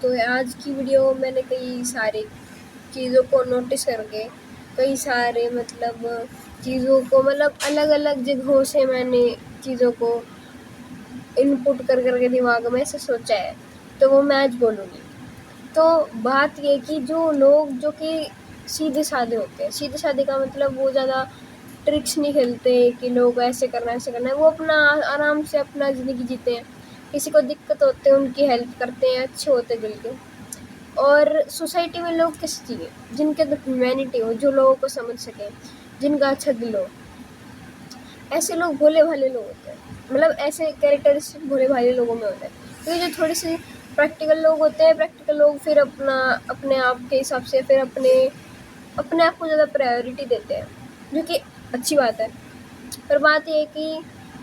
तो आज की वीडियो मैंने कई सारी चीज़ों को नोटिस करके कई सारे चीज़ों को अलग अलग जगहों से मैंने चीज़ों को इनपुट कर करके दिमाग में से सोचा है, तो वो मैं आज बोलूँगी। तो बात ये कि जो लोग जो कि सीधे साधे होते हैं, सीधे साधे का मतलब वो ज़्यादा ट्रिक्स नहीं खेलते कि लोग ऐसे करना है, वो अपना आराम से अपना ज़िंदगी जीते हैं। किसी को दिक्कत होते हैं उनकी हेल्प करते हैं, अच्छे होते दिल के। और सोसाइटी में लोग किस चाहिए जिनके अंदर ह्यूमैनिटी हो, जो लोगों को समझ सके, जिनका अच्छा दिल हो। ऐसे लोग भोले भाले लोग होते हैं, ऐसे कैरेक्टरिस्टिक भोले भाले लोगों में होता है। क्योंकि जो थोड़ी सी प्रैक्टिकल लोग होते हैं, प्रैक्टिकल लोग फिर अपने आप के हिसाब से फिर अपने आप को ज़्यादा प्रायोरिटी देते हैं, जो कि अच्छी बात है। पर बात ये है कि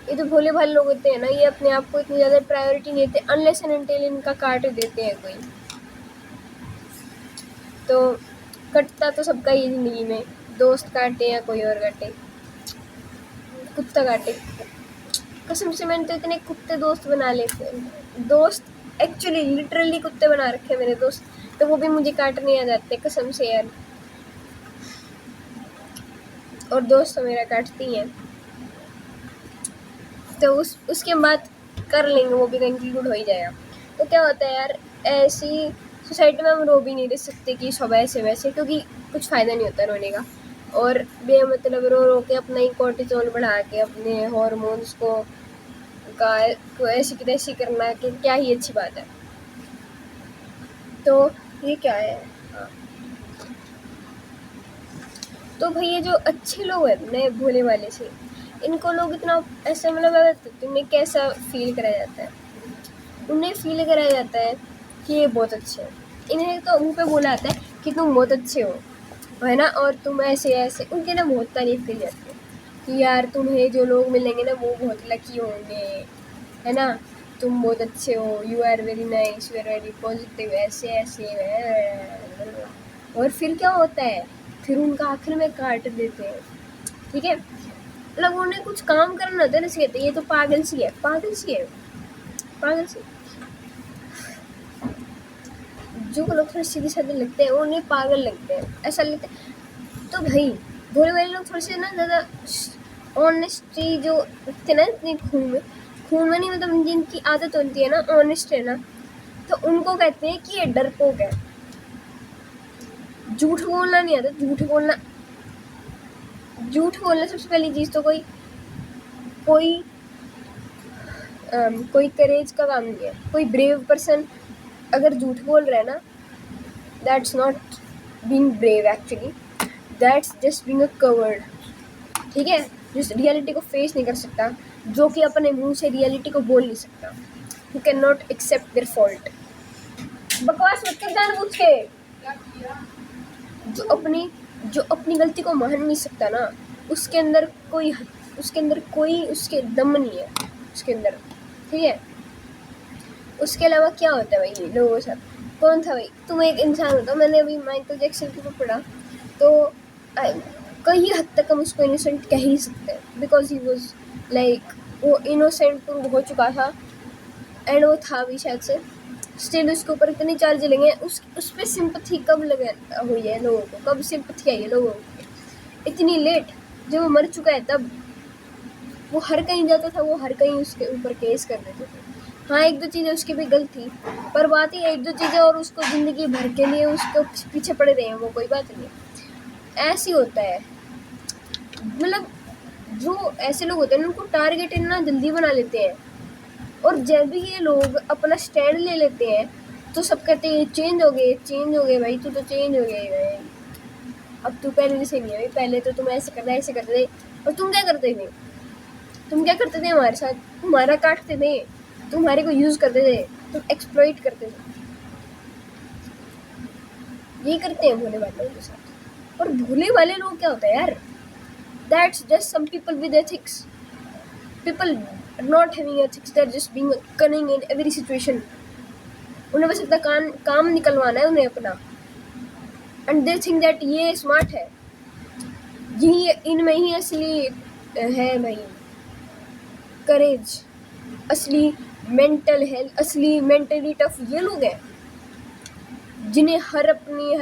ये जो भोले भाले लोग होते हैं ना, ये अपने आप को इतनी ज़्यादा प्रायोरिटी नहीं देते अनलेस एंड अनटिल इनका काट देते हैं कोई। तो कटता तो सबका ही ज़िंदगी में, दोस्त काटे या कोई और काटे, कुत्ता काटे। कसम से मैंने तो इतने कुत्ते दोस्त बना लेते हैं, दोस्त एक्चुअली लिटरली कुत्ते बना रखे मेरे दोस्त, तो वो भी मुझे काटने आ जाते कसम से यार। और दोस्त तो मेरा काटती हैं, तो उसके बाद कर लेंगे, वो भी कंक्लूड हो ही जाएगा। तो क्या होता है यार, ऐसी सोसाइटी में हम रो भी नहीं रह सकते कि सब ऐसे वैसे, क्योंकि कुछ फ़ायदा नहीं होता रोने का। और बेमतलब रो रो के अपना ही कोर्टिसोल बढ़ा के अपने हार्मोन्स को ऐसी की तैसी करना कि क्या ही अच्छी बात है। तो ये क्या है। हाँ, तो भाई ये जो अच्छे लोग हैं नए भोले वाले से, इनको लोग इतना ऐसा तुम्हें कैसा फील कराया जाता है, उन्हें फील कराया जाता है कि ये बहुत अच्छे हैं। इन्हें तो मुँह पे बोला जाता है कि तुम बहुत अच्छे हो, है ना, और तुम ऐसे ऐसे, उनके ना बहुत तारीफ़ करी जाती है कि यार तुम्हें जो लोग मिलेंगे ना वो बहुत लकी होंगे, है ना, तुम बहुत अच्छे हो, you are very nice, you are very positive, ऐसे ऐसे। और फिर क्या होता है, फिर उनका आखिर में काट देते हैं। ठीक है, उन्हें कुछ काम करना होता है ना, कहते ये तो पागल सी है, पागल सी है, पागल सी। जो लोग थोड़े सीधे साधे लगते हैं उन्हें पागल लगते हैं, ऐसा लगता है। तो भाई भोले वाले लोग थोड़े से ना ज़्यादा ऑनेस्टी जो रखते हैं ना अपने खून में नहीं, जिनकी आदत होती है ना ऑनेस्ट है ना, तो उनको कहते हैं कि ये डरपोक है। झूठ बोलना नहीं आता, झूठ बोलना सबसे पहली चीज़ तो कोई करेज का काम नहीं है। कोई ब्रेव पर्सन अगर झूठ बोल रहा है ना, that's not being brave actually, that's just being a covered. ठीक है, जो रियलिटी को फेस नहीं कर सकता, जो कि अपने मुंह से रियलिटी को बोल नहीं सकता, you can not accept their fault. बकवास मत कर जानबूझ के। जो अपनी गलती को मान नहीं सकता ना, उसके अंदर कोई उसके दम नहीं है उसके अंदर। ठीक है, उसके अलावा क्या होता है भाई लोगों के साथ, कौन था भाई, तुम एक इंसान होता। मैंने अभी माइकल जैक्सन के ऊपर पढ़ा, तो कई हद तक हम उसको इनोसेंट कह ही सकते हैं, बिकॉज ही वॉज वो इनोसेंट प्रूव हो चुका था, एंड वो था भी शायद से। स्टिल उसके ऊपर इतनी चार्ज लेंगे, उस पर सिंपथी कब हुई है लोगों को, कब सिंपथी आई है लोगों को, इतनी लेट, जब वो मर चुका है तब। वो हर कहीं जाता था, वो हर कहीं उसके ऊपर केस कर देते थे। हाँ, एक दो चीज़ें उसकी भी गलत थी, पर बात ही एक दो चीज़ें और उसको ज़िंदगी भर के लिए उसको पीछे पड़े रहे हैं, वो कोई बात नहीं है। ऐसे होता है, जो ऐसे लोग होते हैं उनको टारगेट इतना जल्दी बना लेते हैं, और जब भी ये लोग अपना स्टैंड ले लेते हैं तो सब कहते हैं चेंज हो गए भाई, तू तो चेंज हो गया भाई, अब तू पहले जैसे नहीं है भाई, पहले तो तुम ऐसे करते थे। और तुम क्या करते थे हमारे साथ, तुम्हारा काटते थे, तुम्हारे को यूज़ करते थे, तुम एक्सप्लॉइट करते थे। ये करते हैं भोले वाले लोगों के साथ। और भोले वाले लोग क्या होता है यार, that's just some people with ethics. People not having ethics, they're just being cunning in every situation. उन्हें बस अपना काम निकलवाना है उन्हें अपना, and they think that ये स्मार्ट है, यही इनमें ही असली है भाई करेज, असली मेंटल हेल्थ, असली मेंटली टफ ये लोग हैं। जिन्हें हर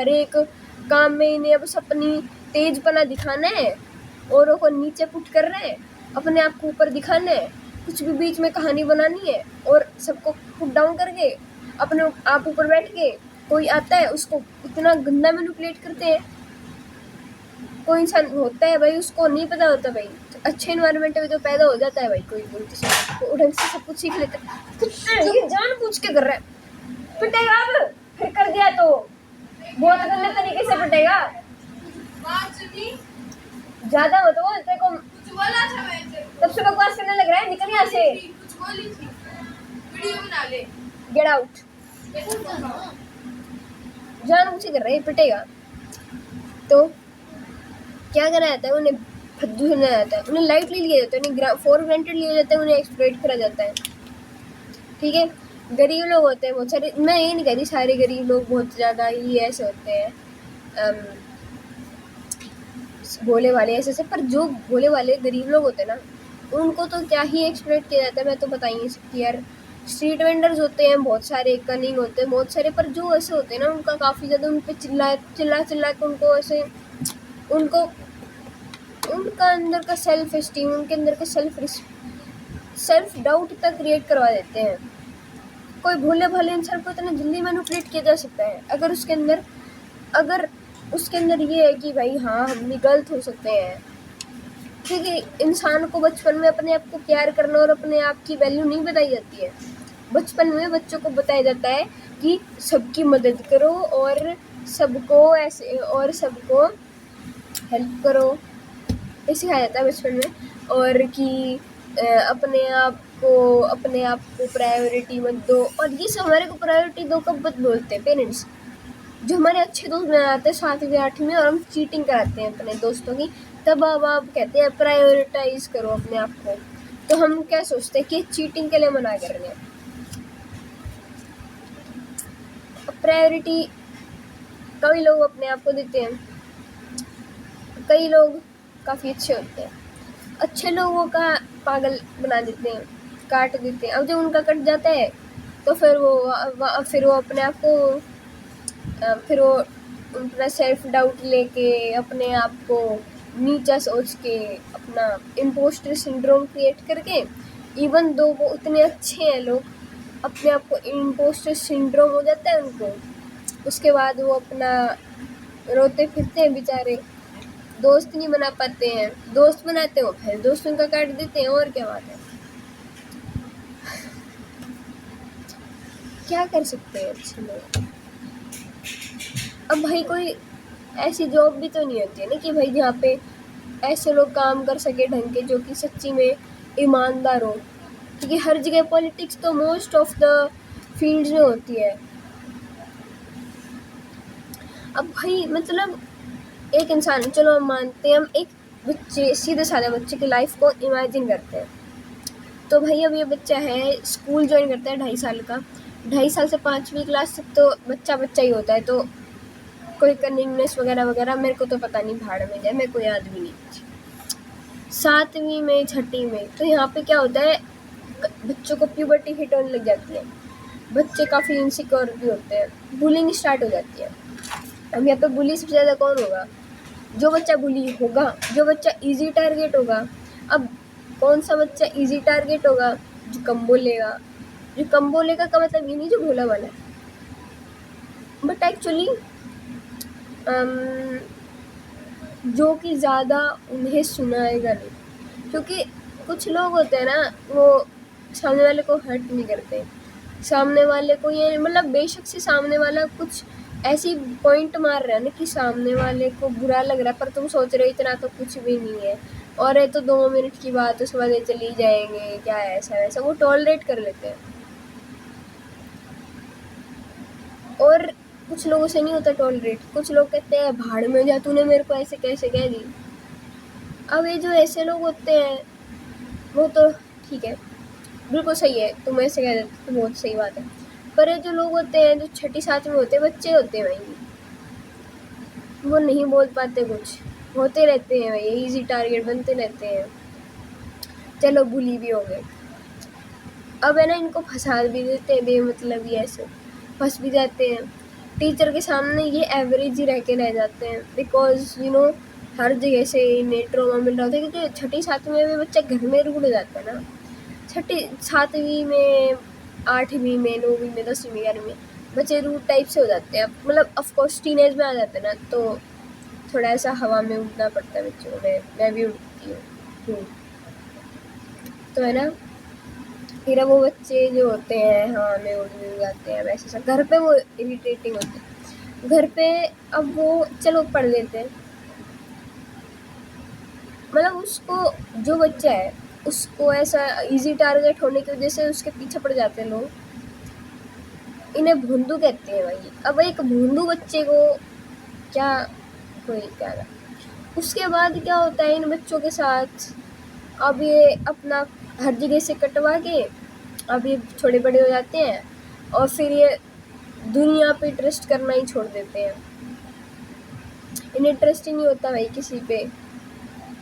एक काम में इन्हें बस अपनी तेजपना दिखाना है, औरों को नीचे पुट कर रहे हैं, अपने आप को ऊपर दिखाना है, कुछ भी बीच में कहानी बनानी है और सबको पुट डाउन करके अपने आप ऊपर बैठ के कोई आता है उसको इतना गंदा मैनिपुलेट करते हैं। कोई इंसान होता है भाई, उसको नहीं पता होता भाई, तो अच्छे इन्वायरमेंट में तो पैदा हो जाता है भाई, कोई बोलते तो ढंग से सब कुछ सीख लेता है। ये जानबूझ के कर रहा है, पिटेगा अब, फिर कर दिया तो बहुत गंदे तरीके से पिटेगा। ज्यादा मत बोल, तेरे को तब से बकवास करने लग रहा है, निकल यहाँ से, गेट आउट। जानबूझ के कर रहा है, पिटेगा। तो क्या करना जाता है उन्हें, फद्दू सुना जाता है, उन्हें लाइटली लिया जाता है, उन्हें फॉर ग्रांटेड लिया जाता है, उन्हें एक्सप्लॉइट करा जाता है। ठीक है, गरीब लोग होते हैं बहुत सारे, मैं ये नहीं कह रही सारे गरीब लोग बहुत ज़्यादा ही ऐसे होते हैं भोले वाले ऐसे, पर जो भोले वाले गरीब लोग होते हैं ना, उनको तो क्या ही एक्सप्लॉइट किया जाता है, मैं तो बता ही नहीं सकती यार। स्ट्रीट वेंडर्स होते हैं बहुत सारे, कनिंग होते हैं बहुत सारे, पर जो ऐसे होते हैं ना, उनका काफ़ी ज़्यादा उन पर चिल्ला के उनको ऐसे, उनको उनका अंदर का सेल्फ एस्टीम, उनके अंदर का सेल्फ डाउट तक क्रिएट करवा देते हैं। कोई भोले भाले इंसान को इतना जल्दी मैनिपुलेट किया जा सकता है अगर उसके अंदर ये है कि भाई हाँ हम भी गलत हो सकते हैं। क्योंकि इंसान को बचपन में अपने आप को प्यार करना और अपने आप की वैल्यू नहीं बताई जाती है। बचपन में बच्चों को बताया जाता है कि सबकी मदद करो और सबको हेल्प करो, ये सिखाया जाता है बचपन में। और कि अपने आप को प्रायोरिटी मत दो, और ये सब हमारे को प्रायोरिटी दो कब मत बोलते हैं पेरेंट्स, जो हमारे अच्छे दोस्त बनाते हैं 7वीं 8वीं में और हम चीटिंग कराते हैं अपने दोस्तों की, तब अब आप कहते हैं प्रायोरिटाइज करो अपने आप को। तो हम क्या सोचते हैं कि चीटिंग के लिए मना कर रहे हैं। प्रायोरिटी कई लोग अपने आप को देते हैं, कई लोग काफ़ी अच्छे होते हैं, अच्छे लोगों का पागल बना देते हैं, काट देते हैं। अब जब उनका कट जाता है तो फिर वो अपने आप को फिर वो अपना सेल्फ डाउट लेके अपने आप को नीचा सोच के अपना इम्पोस्टर सिंड्रोम क्रिएट करके, इवन दो वो उतने अच्छे हैं लोग, अपने आप को इम्पोस्टर सिंड्रोम हो जाता है उनको। उसके बाद वो अपना रोते फिरते हैं बेचारे, दोस्त नहीं बना पाते हैं, दोस्त बनाते हो फिर दोस्त उनका काट देते हैं, और क्या बात है, क्या कर सकते हैं अच्छे लोग। अब भाई कोई ऐसी जॉब भी तो नहीं होती है ना कि भाई जहाँ पे ऐसे लोग काम कर सके ढंग के, जो कि सच्ची में ईमानदार हो, क्योंकि हर जगह पॉलिटिक्स तो मोस्ट ऑफ द फील्ड्स में होती है। अब भाई मतलब एक इंसान, चलो हम मानते हैं, हम एक बच्चे, सीधे साधे बच्चे की लाइफ को इमेजिन करते हैं। तो भाई अब ये बच्चा है, स्कूल ज्वाइन करता है 2.5 साल का, 2.5 साल से 5वीं क्लास तक तो बच्चा ही होता है। तो कोई कनिंगनेस वगैरह वगैरह मेरे को तो पता नहीं, भाड़ में जाए, मेरे को याद भी नहीं। 7वीं में 6ठी में तो यहाँ पे क्या होता है, बच्चों को प्यूबर्टी हिट होने लग जाती है, बच्चे काफ़ी इनसिक्योर भी होते हैं, बुलिंग स्टार्ट हो जाती है। अब यहाँ पे बुली सबसे ज़्यादा कौन होगा, जो बच्चा बुली होगा, जो बच्चा इजी टारगेट होगा। अब कौन सा बच्चा इजी टारगेट होगा, जो कम बोलेगा। जो कम बोलेगा का मतलब ये नहीं जो भोला वाला है, बट एक्चुअली जो कि ज़्यादा उन्हें सुनाएगा नहीं। क्योंकि कुछ लोग होते हैं ना, वो सामने वाले को हर्ट नहीं करते, सामने वाले को ये मतलब बेशक से सामने वाला कुछ ऐसी पॉइंट मार रहा है ना कि सामने वाले को बुरा लग रहा है, पर तुम सोच रहे हो इतना तो कुछ भी नहीं है, और ये तो 2 मिनट की बात, उसके बाद ये चली जाएंगे, क्या है ऐसा वैसा, वो टॉलरेट कर लेते हैं। और कुछ लोगों से नहीं होता टॉलरेट, कुछ लोग कहते हैं भाड़ में जा, तूने मेरे को ऐसे कैसे कह दी। अब ये जो ऐसे लोग होते हैं वो तो ठीक है, बिल्कुल सही है, तुम ऐसे कह देते तो बहुत सही बात है। पर ये जो लोग होते हैं जो 6ठी 7वीं होते हैं, बच्चे होते हैं भाई, वो नहीं बोल पाते, कुछ होते रहते हैं भाई, इजी टारगेट बनते रहते हैं। चलो बुली भी हो गए, अब है ना इनको फंसा भी देते हैं बेमतलब ही, ऐसे फंस भी जाते हैं। टीचर के सामने ये एवरेज ही रह के रह जाते हैं, बिकॉज हर जगह से इन्हें ट्रॉमा मिल रहा होता है, क्योंकि छठी सातवीं में बच्चा घर में रूठ जाता है ना। छठी सातवीं में, आठवीं में, नौवीं में, 10वीं में, 11वीं में बच्चे रूट टाइप से हो जाते हैं। मतलब ऑफकोर्स टीनेज में आ जाते हैं ना, तो थोड़ा ऐसा हवा में उड़ना पड़ता है बच्चों में। मैं भी उड़ती हूँ। तो है ना, फिर वो बच्चे जो होते हैं हाँ में उड़ जाते हैं वैसे सब। घर पे वो इरिटेटिंग होते हैं। घर पे अब वो चलो पढ़ लेते हैं, मतलब उसको जो बच्चा है उसको ऐसा इजी टारगेट होने की वजह से उसके पीछे पड़ जाते हैं लोग। इन्हें भोंदू कहते हैं भाई। अब एक भोंदू बच्चे को क्या कोई क्या है। उसके बाद क्या होता है इन बच्चों के साथ, अब ये अपना हर जगह से कटवा के अब ये थोड़े बड़े हो जाते हैं और फिर ये दुनिया पे ट्रस्ट करना ही छोड़ देते हैं। इन्हें ट्रस्ट ही नहीं होता भाई किसी पे।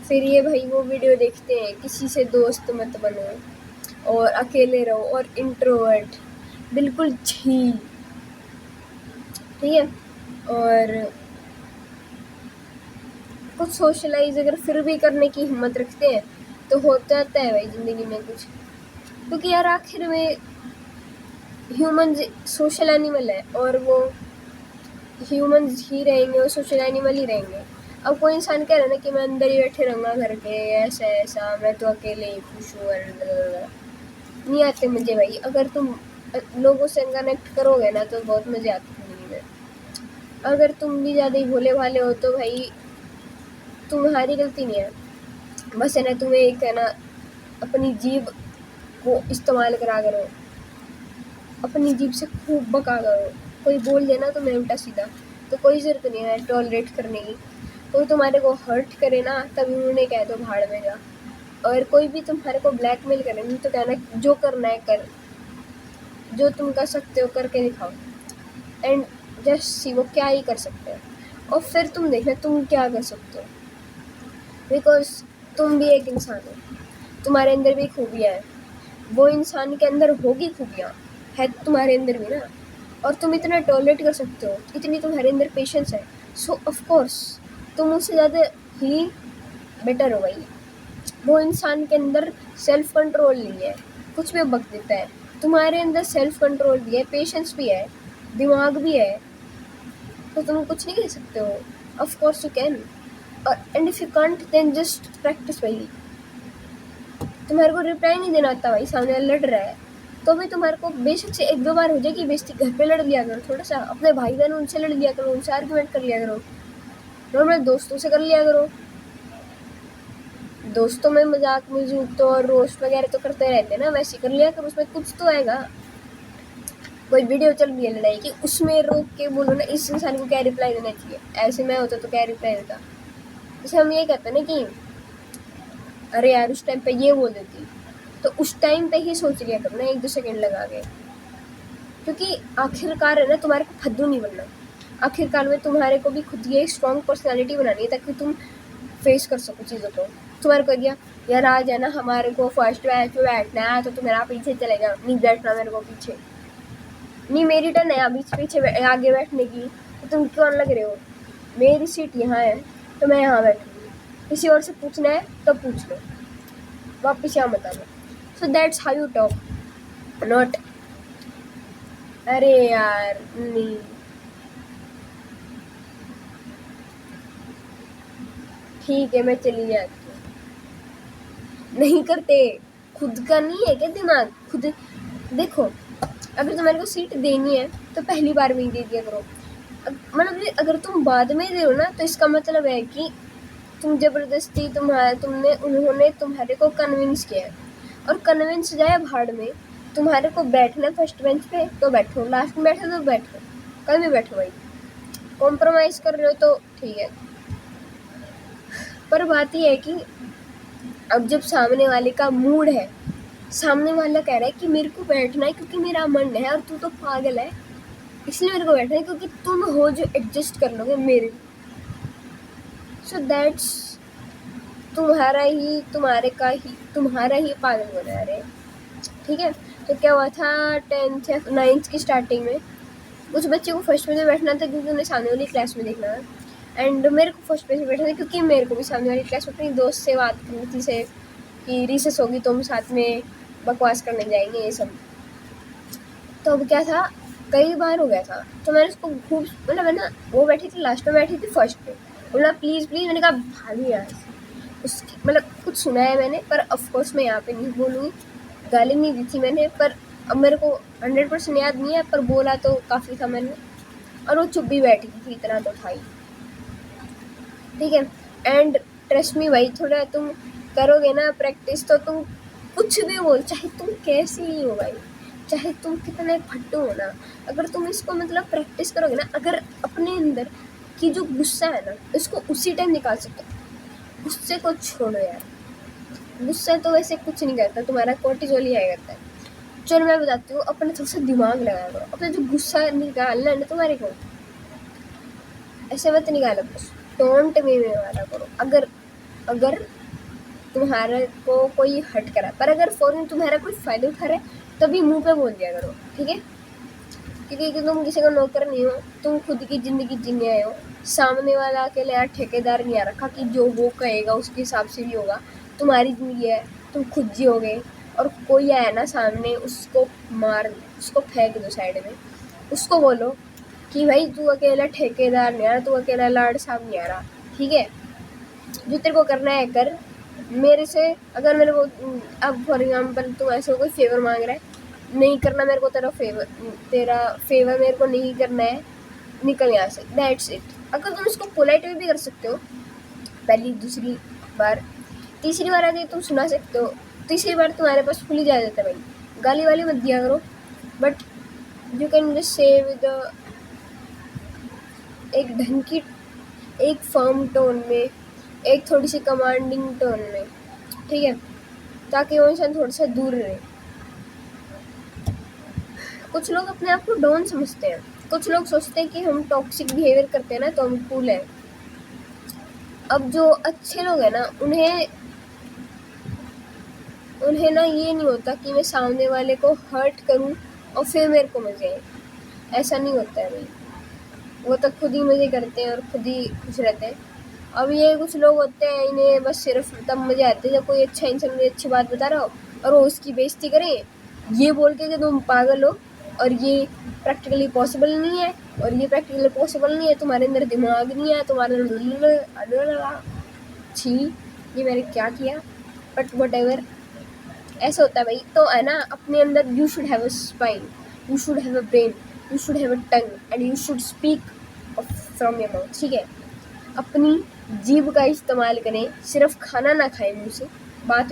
फिर ये भाई वो वीडियो देखते हैं, किसी से दोस्त मत बनो और अकेले रहो और इंट्रोवर्ट, बिल्कुल छी। ठीक है, और कुछ सोशलाइज अगर फिर भी करने की हिम्मत रखते हैं तो हो जाता है भाई ज़िंदगी में कुछ। क्योंकि यार आखिर में ह्यूमंस सोशल एनिमल है और वो ह्यूमंस ही रहेंगे और सोशल एनिमल ही रहेंगे। अब कोई इंसान कह रहा है ना कि मैं अंदर ही बैठे रहूँगा घर के, ऐसा ऐसा, मैं तो अकेले ही खुश हूँ, नहीं आते मज़े भाई। अगर तुम लोगों से कनेक्ट करोगे ना तो बहुत मज़े आते हैं ज़िंदगी में। अगर तुम भी ज़्यादा ही भोले भाले हो तो भाई तुम्हारी गलती नहीं है, बस है ना तुम्हें एक है ना अपनी जीभ को इस्तेमाल करा करो, अपनी जीभ से खूब बका करो। कोई बोल देना तुम्हें उल्टा सीधा तो कोई ज़रूरत नहीं है टॉलरेट करने की। कोई तुम्हारे को हर्ट करे ना तभी उन्हें कह दो भाड़ में जा। और कोई भी तुम्हारे को ब्लैकमेल करे तो कहना जो करना है कर, जो तुम कर सकते हो करके दिखाओ, एंड जस्ट सी वो क्या ही कर सकते हैं और फिर तुम देखना तुम क्या कर सकते हो। बिकॉज तुम भी एक इंसान हो, तुम्हारे अंदर भी खूबियाँ हैं, वो इंसान के अंदर होगी खूबियाँ, है तुम्हारे अंदर भी ना, और तुम इतना टॉलरेट कर सकते हो, इतनी तुम्हारे अंदर पेशेंस है। सो ऑफकोर्स तुम उससे ज़्यादा ही बेटर हो भाई। वो इंसान के अंदर सेल्फ कंट्रोल नहीं है, कुछ भी बक देता है। तुम्हारे अंदर सेल्फ कंट्रोल भी है, पेशेंस भी है, दिमाग भी है, तो तुम कुछ नहीं कह सकते हो। Of course you can, and if you can't then just practice भाई। तुम्हारे को रिप्लाई नहीं देना आता भाई, सामने लड़ रहा है तो भी तुम्हारे को बेशक से 1-2 बार हो जाएगी बेइज्जती, घर पे लड़ लिया करो, थोड़ा सा अपने भाई बहन उनसे लड़ लिया करो, उनसे आर्ग्यूमेंट कर लिया करो, नॉर्मल दोस्तों से कर लिया करो। दोस्तों में मजाक मजूक तो और रोस्ट वगैरह तो करते रहते हैं ना, वैसे कर लिया करो, उसमें कुछ तो आएगा। कोई वीडियो चल रही है लड़ाई की, उसमें रोक के बोलो ना इस इंसान को क्या रिप्लाई देना चाहिए, ऐसे मैं होता तो क्या रिप्लाई देता। जैसे हम ये कहते हैं ना कि अरे यार उस टाइम पे ये बोल देती, तो उस टाइम पे ही सोच लिया करो ना 1-2 सेकेंड लगा के, क्योंकि आखिरकार है ना तुम्हारे को फद्दू नहीं बनना। आखिरकार में तुम्हारे को भी खुद ये स्ट्रॉन्ग पर्सनालिटी बनानी है ताकि तुम फेस कर सको चीज़ों को। तुम्हारे को दिया यार आज है ना हमारे को फर्स्ट बैच में बैठना है तो तुम्हारा पीछे चलेगा, नहीं बैठना मेरे को पीछे, नहीं मेरी टर्न है अभी पीछे आगे बैठने की, तो तुम क्यों लग रहे हो, मेरी सीट यहाँ है तो मैं यहाँ बैठूँगी, किसी और से पूछना है तो पूछ लो, वापस यहाँ मत आना। So that's how you talk, not अरे यार नहीं। ठीक है मैं चली जाती हूँ। नहीं करते, खुद का नहीं है क्या दिमाग, खुद देखो। अगर तुम्हारे को सीट देनी है तो पहली बार में ही दे दिया करो। मतलब अगर तुम बाद में दे हो ना तो इसका मतलब है कि तुम ज़बरदस्ती उन्होंने तुम्हारे को कन्विंस किया है, और कन्विंस जाए भाड़ में। तुम्हारे को बैठना फर्स्ट बेंच पे तो बैठो, लास्ट में बैठो तो बैठो, कहीं भी बैठो भाई। कॉम्प्रोमाइज़ कर रहे हो तो ठीक है, पर बात यह है कि अब जब सामने वाले का मूड है, सामने वाला कह रहा है कि मेरे को बैठना है क्योंकि मेरा मन है, और तू तो पागल है इसलिए मेरे को बैठना है क्योंकि तुम हो जो एडजस्ट कर लोगे मेरे। सो दैट्स तुम्हारा ही पागल बना रहे। ठीक है, तो क्या हुआ था 10th या 9th की स्टार्टिंग में, कुछ बच्चे को फर्स्ट पेज में बैठना था क्योंकि उन्हें सामने वाली क्लास में देखना था, एंड मेरे को फर्स्ट पेज में बैठना था क्योंकि मेरे को भी सामने वाली क्लास में अपनी दोस्त से बात करनी थी से कि रिसेस होगी तो हम साथ में बकवास करने जाएंगे ये सब। तो अब क्या था, कई बार हो गया था, तो मैंने उसको खूब मतलब है ना, वो बैठी थी लास्ट में, बैठी थी फर्स्ट पे, बोला प्लीज़ प्लीज़, मैंने कहा भागी यहाँ से। उसकी मतलब कुछ सुना है मैंने, पर ऑफकोर्स मैं यहाँ पे नहीं बोलूँगी, गाली नहीं दी थी मैंने, पर अब मेरे को 100% याद नहीं है, पर बोला तो काफ़ी था मैंने, और वो चुप भी बैठी थी, इतना तो था ही, ठीक है। एंड ट्रस्ट मी भाई, थोड़ा तुम करोगे ना प्रैक्टिस तो तुम कुछ भी बोल, चाहे तुम कैसी ही हो भाई, चाहे तुम कितने फट्टू हो ना, अगर तुम इसको मतलब प्रैक्टिस करोगे ना, अगर अपने अंदर की जो गुस्सा है ना इसको उसी टाइम निकाल सकते हो। गुस्से को छोड़ो यार, गुस्सा तो वैसे कुछ नहीं करता, तुम्हारा कोर्टिजोल ही आया करता है। चलो मैं बताती हूँ, अपने थोड़ा सा दिमाग लगाया करो, अपने जो गुस्सा निकालना है ना तुम्हारे को, ऐसे मत निकालो, बस टोंट वे में वाला करो। अगर तुम्हारे को कोई हट करा, पर अगर फौरन तुम्हारा कोई फायदा उठा रहा है तभी मुंह पे बोल दिया करो, ठीक है। क्योंकि तुम किसी का नौकर नहीं हो, तुम खुद की ज़िंदगी जीने आए हो। सामने वाला अकेले यार ठेकेदार नहीं आ रखा कि जो वो कहेगा उसके हिसाब से भी होगा। तुम्हारी ज़िंदगी है, तुम खुद जियोगे, और कोई आया ना सामने उसको मार, उसको फेंक दो साइड में, उसको बोलो कि भाई तू अकेला ठेकेदार नहीं आ रहा, तू अकेला लाड साहब नहीं आ रहा, ठीक है। जो तेरे को करना है कर, मेरे से अगर मेरे को अब फॉर एग्जाम्पल तुम ऐसे कोई फेवर मांग रहा है, नहीं करना मेरे को तेरा फेवर मेरे को नहीं करना है, निकल यहाँ से, दैट्स इट। अगर तुम इसको पोलाइट वे भी कर सकते हो, पहली दूसरी बार, तीसरी बार आगे तुम सुना सकते हो, तीसरी बार तुम्हारे पास खुली इजाज़त है भाई, गाली वाली मत दिया करो, but you can just say with एक ढंग की, एक फर्म टोन में, एक थोड़ी सी कमांडिंग टोन में, ठीक है, ताकि वो इंसान थोड़ा सा दूर रहे। कुछ लोग अपने आप को डॉन समझते हैं, कुछ लोग सोचते हैं कि हम टॉक्सिक बिहेवियर करते हैं ना तो हम कूल हैं। अब जो अच्छे लोग हैं ना, उन्हें ना ये नहीं होता कि मैं सामने वाले को हर्ट करूं और फिर मेरे को मज़े आए, ऐसा नहीं होता है भाई। वो तो खुद ही मज़े करते हैं और खुद ही खुश रहते हैं। अब ये कुछ लोग होते हैं, इन्हें बस सिर्फ तब मज़े आते हैं जब कोई अच्छा इंसान मुझे अच्छी बात बता रहा हो और वो उसकी बेइज्जती करें, ये बोल के कि तुम पागल हो और ये प्रैक्टिकली पॉसिबल नहीं है, और ये प्रैक्टिकली पॉसिबल नहीं है, तुम्हारे अंदर दिमाग नहीं है, तुम्हारे छी ये मैंने क्या किया, बट वट एवर, ऐसा होता है भाई। तो है ना, अपने अंदर you should have a spine, you should have a brain, you should have a tongue, and you should speak from your mouth, ठीक है। अपनी जीभ का इस्तेमाल करें, सिर्फ खाना ना खाएं मुँह से, बात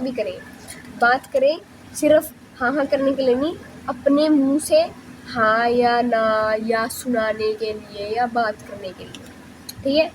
करें सिर्फ हाँ हाँ करने के लिए नहीं, अपने मुंह से हाँ या ना या सुनाने के लिए या बात करने के लिए, ठीक है।